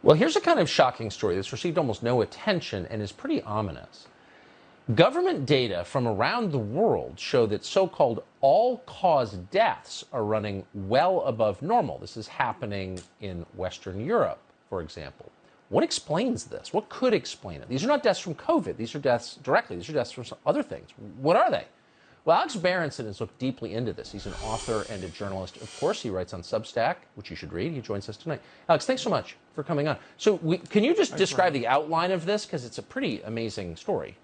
Well, here's a kind of shocking story that's received almost no attention and is pretty ominous. Government data from around the world show that so-called all-cause deaths are running well above normal. This is happening in Western Europe, for example. What explains this? What could explain it? These are not deaths from COVID. These are deaths directly. These are deaths from some other things. What are they? Well, Alex Berenson has looked deeply into this. He's an author and a journalist. Of course, he writes on Substack, which you should read. He joins us tonight. Alex, thanks so much for coming on. So can you just describe the outline of this? Because it's a pretty amazing story.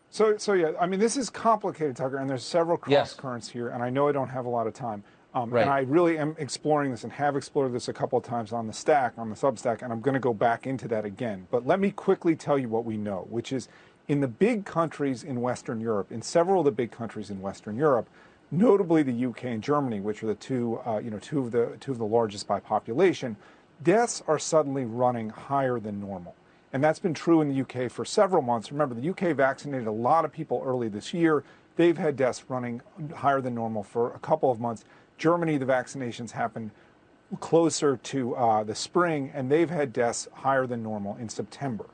So yeah, I mean, this is complicated, Tucker, and there's several cross currents here, and I know I don't have a lot of time. And I really am exploring this and have explored this a couple of times on the Substack, and I'm going to go back into that again. But let me quickly tell you what we know, which is in the big countries in Western Europe, in several of the big countries in Western Europe, notably the UK and Germany, which are the two of the largest by population, deaths are suddenly running higher than normal. And that's been true in the UK for several months. Remember, the UK vaccinated a lot of people early this year. They've had deaths running higher than normal for a couple of months. Germany, the vaccinations happened closer to the spring, and they've had deaths higher than normal in September.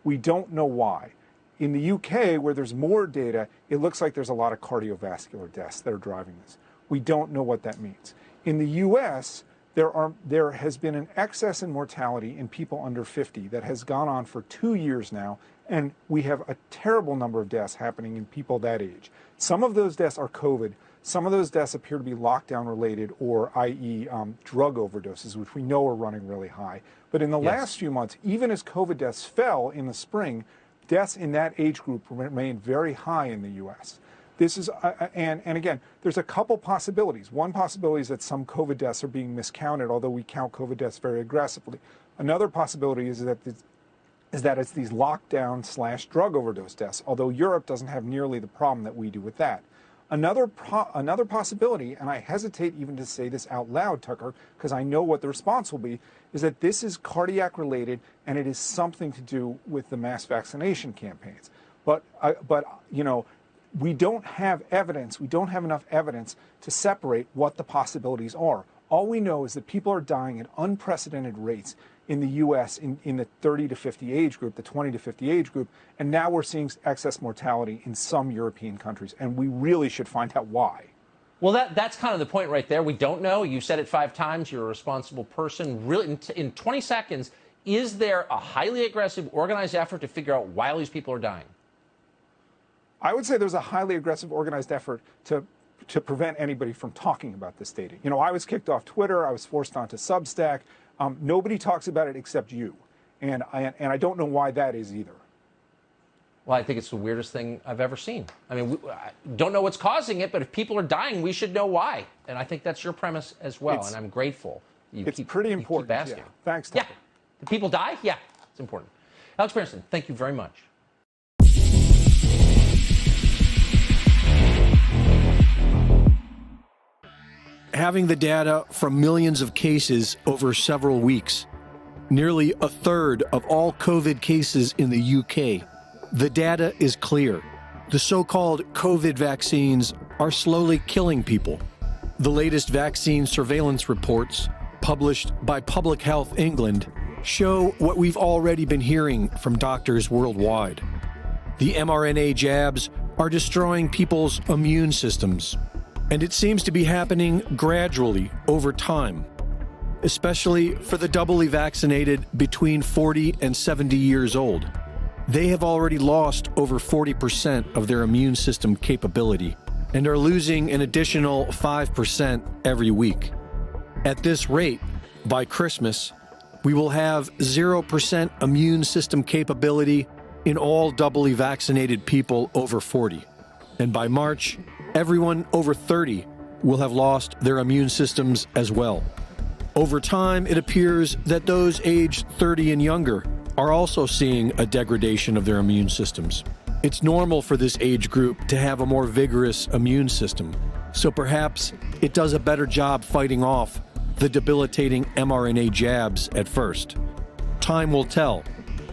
We don't know why. In the UK, where there's more data, it looks like there's a lot of cardiovascular deaths that are driving this. We don't know what that means. In the US, there has been an excess in mortality in people under 50 that has gone on for 2 years now, and we have a terrible number of deaths happening in people that age. Some of those deaths are COVID. Some of those deaths appear to be lockdown related, or i.e. Drug overdoses, which we know are running really high. But in the last few months, even as COVID deaths fell in the spring, deaths in that age group remain very high in the U.S. This is, and again, there's a couple possibilities. One possibility is that some COVID deaths are being miscounted, although we count COVID deaths very aggressively. Another possibility is that it's these lockdown/drug overdose deaths, although Europe doesn't have nearly the problem that we do with that. Another possibility, and I hesitate even to say this out loud, Tucker, because I know what the response will be, is that this is cardiac related and it is something to do with the mass vaccination campaigns. But you know, we don't have evidence. We don't have enough evidence to separate what the possibilities are. All we know is that people are dying at unprecedented rates in the U.S. in the 30 to 50 age group, the 20 to 50 age group, and now we're seeing excess mortality in some European countries, and we really should find out why. Well, that's kind of the point right there. We don't know. You said it 5 times. You're a responsible person. Really, in 20 seconds, is there a highly aggressive, organized effort to figure out why all these people are dying? I would say there's a highly aggressive, organized effort to prevent anybody from talking about this data. You know, I was kicked off Twitter. I was forced onto Substack. Nobody talks about it except you. And I don't know why that is either. Well, I think it's the weirdest thing I've ever seen. I mean, I don't know what's causing it, but if people are dying, we should know why. And I think that's your premise as well, and I'm grateful. It's pretty important. You keep asking. Yeah. Thanks, Tucker. Yeah. Do people die? Yeah, it's important. Alex Berenson, thank you very much. Having the data from millions of cases over several weeks, nearly a third of all COVID cases in the UK, the data is clear. The so-called COVID vaccines are slowly killing people. The latest vaccine surveillance reports, published by Public Health England, show what we've already been hearing from doctors worldwide. The mRNA jabs are destroying people's immune systems, and it seems to be happening gradually over time, especially for the doubly vaccinated between 40 and 70 years old. They have already lost over 40% of their immune system capability and are losing an additional 5% every week. At this rate, by Christmas, we will have 0% immune system capability in all doubly vaccinated people over 40. And by March, everyone over 30 will have lost their immune systems as well. Over time, it appears that those aged 30 and younger are also seeing a degradation of their immune systems. It's normal for this age group to have a more vigorous immune system, so perhaps it does a better job fighting off the debilitating mRNA jabs at first. Time will tell,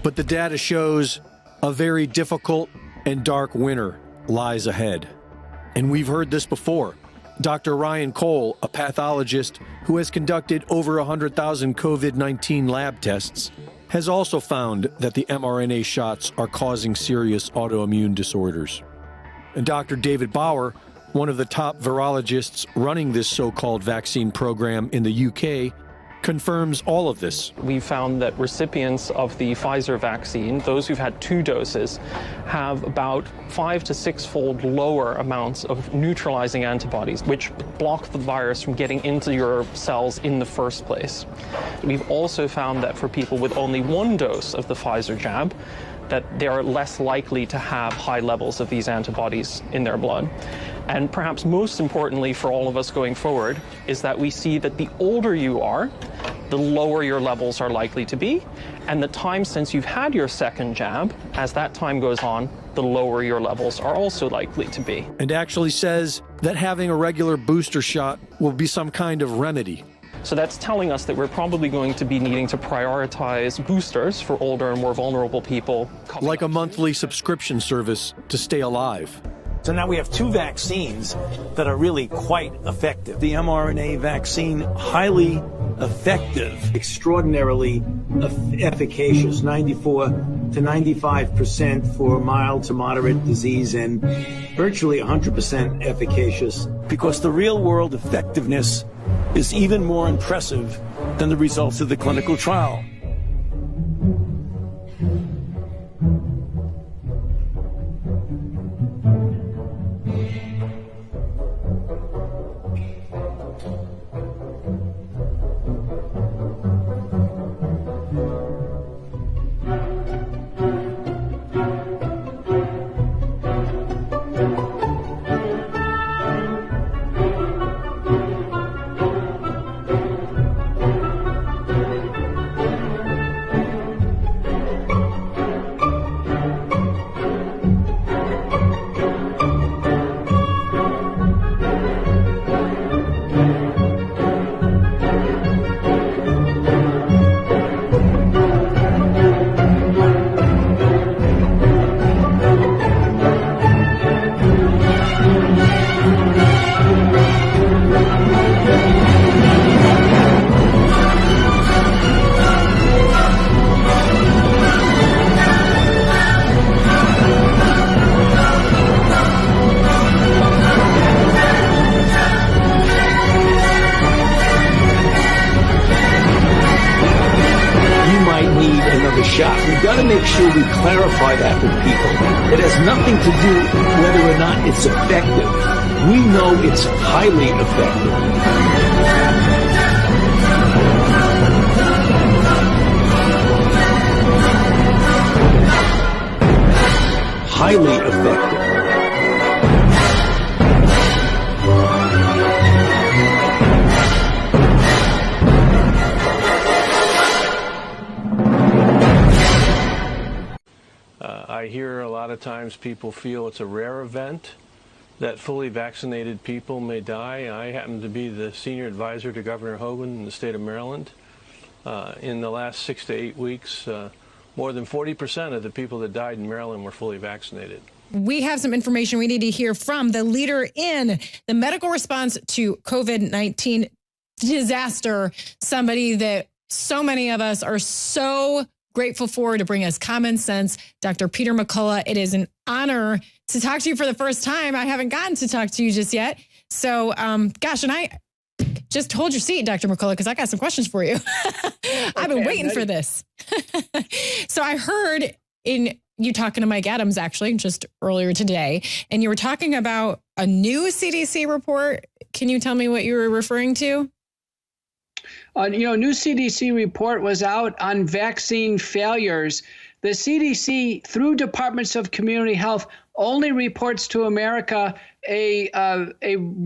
but the data shows a very difficult and dark winter lies ahead. And we've heard this before. Dr. Ryan Cole, a pathologist who has conducted over 100,000 COVID-19 lab tests, has also found that the mRNA shots are causing serious autoimmune disorders. And Dr. David Bauer, one of the top virologists running this so-called vaccine program in the UK, confirms all of this. We found that recipients of the Pfizer vaccine, those who've had 2 doses, have about 5 to 6-fold lower amounts of neutralizing antibodies, which block the virus from getting into your cells in the first place. We've also found that for people with only 1 dose of the Pfizer jab, that they are less likely to have high levels of these antibodies in their blood. And perhaps most importantly for all of us going forward is that we see that the older you are, the lower your levels are likely to be, and the time since you've had your second jab, as that time goes on, the lower your levels are also likely to be. And actually says that having a regular booster shot will be some kind of remedy. So that's telling us that we're probably going to be needing to prioritize boosters for older and more vulnerable people. Like a monthly subscription service to stay alive. So now we have 2 vaccines that are really quite effective. The mRNA vaccine, highly effective, extraordinarily efficacious, 94 to 95% for mild to moderate disease, and virtually 100% efficacious. Because the real world effectiveness is even more impressive than the results of the clinical trial. We've got to make sure we clarify that with people. It has nothing to do whether or not it's effective. We know it's highly effective. Highly effective. I hear a lot of times people feel it's a rare event that fully vaccinated people may die. I happen to be the senior advisor to Governor Hogan in the state of Maryland. In the last 6 to 8 weeks, more than 40% of the people that died in Maryland were fully vaccinated. We have some information we need to hear from the leader in the medical response to COVID-19 disaster, somebody that so many of us are so grateful for to bring us common sense. Dr. Peter McCullough, it is an honor to talk to you for the first time. I haven't gotten to talk to you just yet. So, gosh, and I just hold your seat, Dr. McCullough, because I got some questions for you. I've been waiting for this. So I heard in you talking to Mike Adams, actually, just earlier today, and you were talking about a new CDC report. Can you tell me what you were referring to? A new CDC report was out on vaccine failures. The CDC, through departments of community health, only reports to America a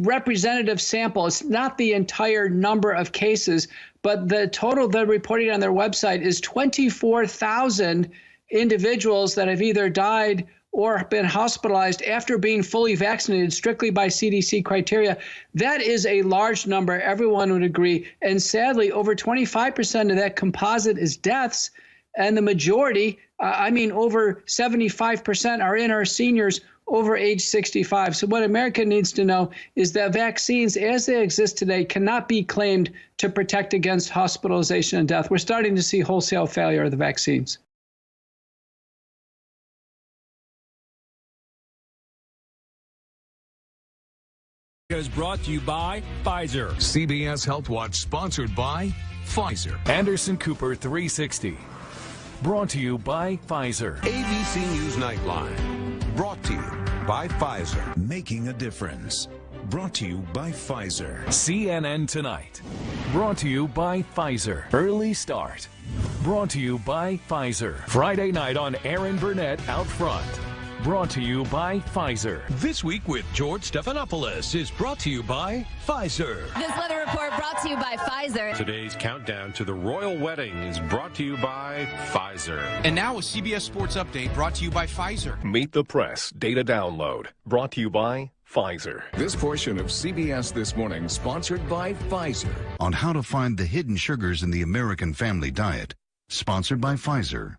representative sample. It's not the entire number of cases, but the total they're reporting on their website is 24,000 individuals that have either died or been hospitalized after being fully vaccinated strictly by CDC criteria. That is a large number, everyone would agree. And sadly, over 25% of that composite is deaths. And the majority, over 75% are in our seniors over age 65. So what America needs to know is that vaccines, as they exist today, cannot be claimed to protect against hospitalization and death. We're starting to see wholesale failure of the vaccines. Is brought to you by Pfizer. CBS Health Watch sponsored by Pfizer. Anderson Cooper 360. Brought to you by Pfizer. ABC News Nightline. Brought to you by Pfizer. Making a difference. Brought to you by Pfizer. CNN Tonight. Brought to you by Pfizer. Early Start. Brought to you by Pfizer. Friday night on Aaron Burnett Out Front. Brought to you by Pfizer. This Week with George Stephanopoulos is brought to you by Pfizer. This weather report brought to you by Pfizer. Today's countdown to the royal wedding is brought to you by Pfizer. And now a CBS Sports Update brought to you by Pfizer. Meet the Press Data Download brought to you by Pfizer. This portion of CBS This Morning sponsored by Pfizer. On how to find the hidden sugars in the American family diet, sponsored by Pfizer.